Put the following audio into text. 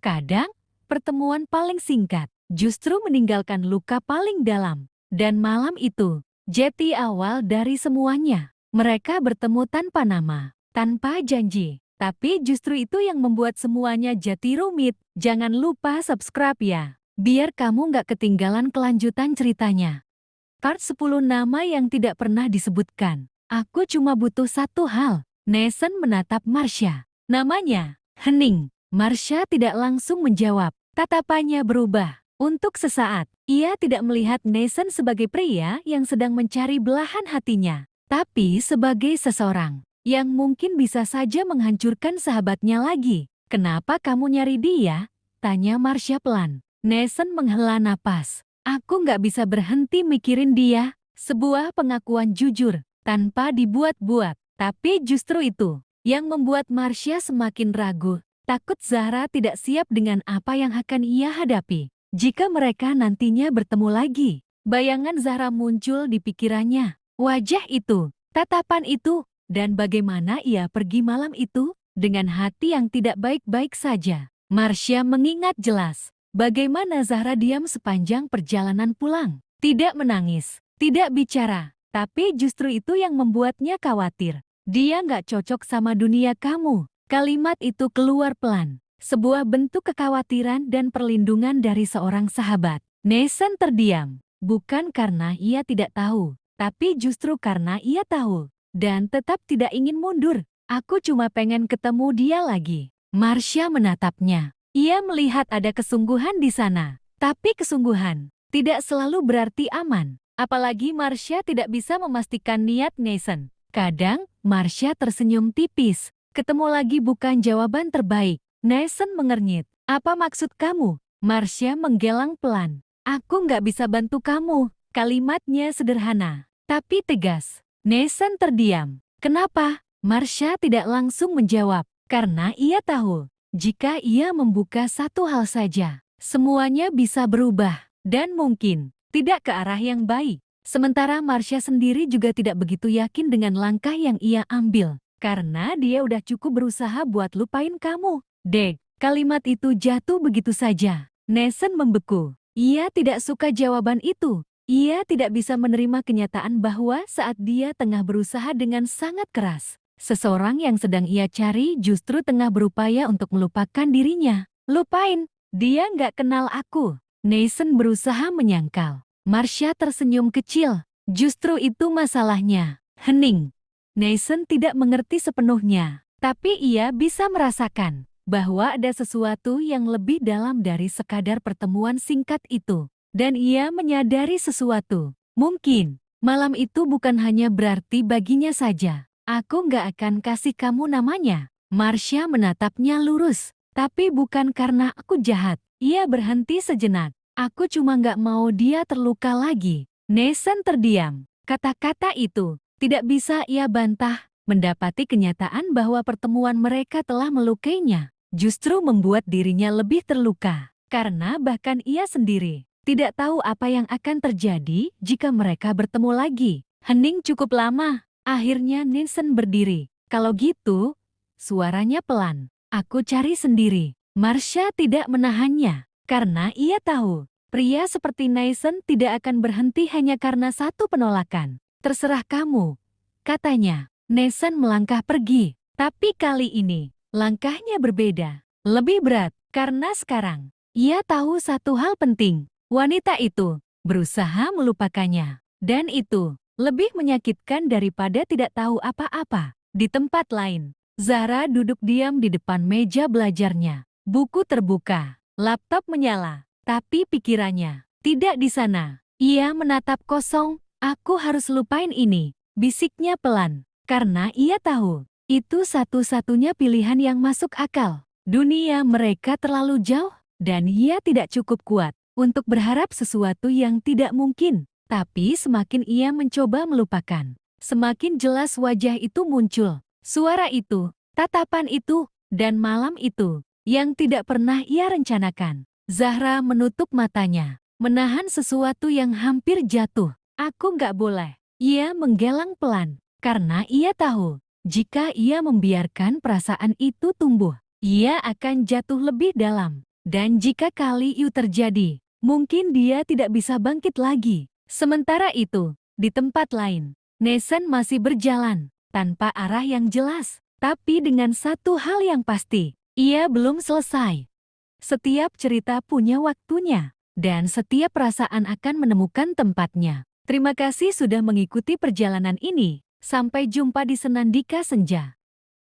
Kadang, pertemuan paling singkat justru meninggalkan luka paling dalam. Dan malam itu, jati awal dari semuanya. Mereka bertemu tanpa nama, tanpa janji. Tapi justru itu yang membuat semuanya jadi rumit. Jangan lupa subscribe ya, biar kamu nggak ketinggalan kelanjutan ceritanya. Part 10 nama yang tidak pernah disebutkan. Aku cuma butuh satu hal. Nesan menatap Marsha. Namanya, Hening. Marsha tidak langsung menjawab. Tatapannya berubah. Untuk sesaat, ia tidak melihat Nesan sebagai pria yang sedang mencari belahan hatinya, tapi sebagai seseorang yang mungkin bisa saja menghancurkan sahabatnya lagi. Kenapa kamu nyari dia? Tanya Marsha pelan. Nesan menghela napas. Aku nggak bisa berhenti mikirin dia. Sebuah pengakuan jujur, tanpa dibuat-buat. Tapi justru itu yang membuat Marsha semakin ragu. Takut Zahra tidak siap dengan apa yang akan ia hadapi. Jika mereka nantinya bertemu lagi, bayangan Zahra muncul di pikirannya. Wajah itu, tatapan itu, dan bagaimana ia pergi malam itu dengan hati yang tidak baik-baik saja. Marsha mengingat jelas bagaimana Zahra diam sepanjang perjalanan pulang. Tidak menangis, tidak bicara, tapi justru itu yang membuatnya khawatir. Dia nggak cocok sama dunia kamu. Kalimat itu keluar pelan. Sebuah bentuk kekhawatiran dan perlindungan dari seorang sahabat. Nesan terdiam. Bukan karena ia tidak tahu, tapi justru karena ia tahu. Dan tetap tidak ingin mundur. Aku cuma pengen ketemu dia lagi. Marsha menatapnya. Ia melihat ada kesungguhan di sana. Tapi kesungguhan tidak selalu berarti aman. Apalagi Marsha tidak bisa memastikan niat Nesan. Kadang, Marsha tersenyum tipis. Ketemu lagi bukan jawaban terbaik. Nesan mengernyit. Apa maksud kamu? Marsha menggelang pelan. Aku nggak bisa bantu kamu. Kalimatnya sederhana, tapi tegas. Nesan terdiam. Kenapa? Marsha tidak langsung menjawab. Karena ia tahu, jika ia membuka satu hal saja, semuanya bisa berubah. Dan mungkin tidak ke arah yang baik. Sementara Marsha sendiri juga tidak begitu yakin dengan langkah yang ia ambil. Karena dia udah cukup berusaha buat lupain kamu. Dek, kalimat itu jatuh begitu saja. Nesan membeku. Ia tidak suka jawaban itu. Ia tidak bisa menerima kenyataan bahwa saat dia tengah berusaha dengan sangat keras, seseorang yang sedang ia cari justru tengah berupaya untuk melupakan dirinya. Lupain, dia nggak kenal aku. Nesan berusaha menyangkal. Marsha tersenyum kecil. Justru itu masalahnya. Hening. Nesan tidak mengerti sepenuhnya, tapi ia bisa merasakan bahwa ada sesuatu yang lebih dalam dari sekadar pertemuan singkat itu. Dan ia menyadari sesuatu. Mungkin, malam itu bukan hanya berarti baginya saja. Aku nggak akan kasih kamu namanya. Marsha menatapnya lurus. Tapi bukan karena aku jahat. Ia berhenti sejenak. Aku cuma nggak mau dia terluka lagi. Nesan terdiam. Kata-kata itu tidak bisa ia bantah. Mendapati kenyataan bahwa pertemuan mereka telah melukainya justru membuat dirinya lebih terluka. Karena bahkan ia sendiri tidak tahu apa yang akan terjadi jika mereka bertemu lagi. Hening cukup lama. Akhirnya Nesan berdiri. Kalau gitu, suaranya pelan. Aku cari sendiri. Marsha tidak menahannya. Karena ia tahu, pria seperti Nesan tidak akan berhenti hanya karena satu penolakan. Terserah kamu, katanya. Nesan melangkah pergi. Tapi kali ini, langkahnya berbeda. Lebih berat, karena sekarang, ia tahu satu hal penting. Wanita itu berusaha melupakannya. Dan itu lebih menyakitkan daripada tidak tahu apa-apa. Di tempat lain, Zahra duduk diam di depan meja belajarnya. Buku terbuka, laptop menyala. Tapi pikirannya tidak di sana. Ia menatap kosong. Aku harus lupain ini, bisiknya pelan. Karena ia tahu, itu satu-satunya pilihan yang masuk akal. Dunia mereka terlalu jauh, dan ia tidak cukup kuat untuk berharap sesuatu yang tidak mungkin. Tapi semakin ia mencoba melupakan, semakin jelas wajah itu muncul. Suara itu, tatapan itu, dan malam itu, yang tidak pernah ia rencanakan. Zahra menutup matanya, menahan sesuatu yang hampir jatuh. Aku nggak boleh. Ia menggelang pelan, karena ia tahu, jika ia membiarkan perasaan itu tumbuh, ia akan jatuh lebih dalam. Dan jika Kali Yu terjadi, mungkin dia tidak bisa bangkit lagi. Sementara itu, di tempat lain, Nesan masih berjalan, tanpa arah yang jelas. Tapi dengan satu hal yang pasti, ia belum selesai. Setiap cerita punya waktunya, dan setiap perasaan akan menemukan tempatnya. Terima kasih sudah mengikuti perjalanan ini. Sampai jumpa di Senandika Senja.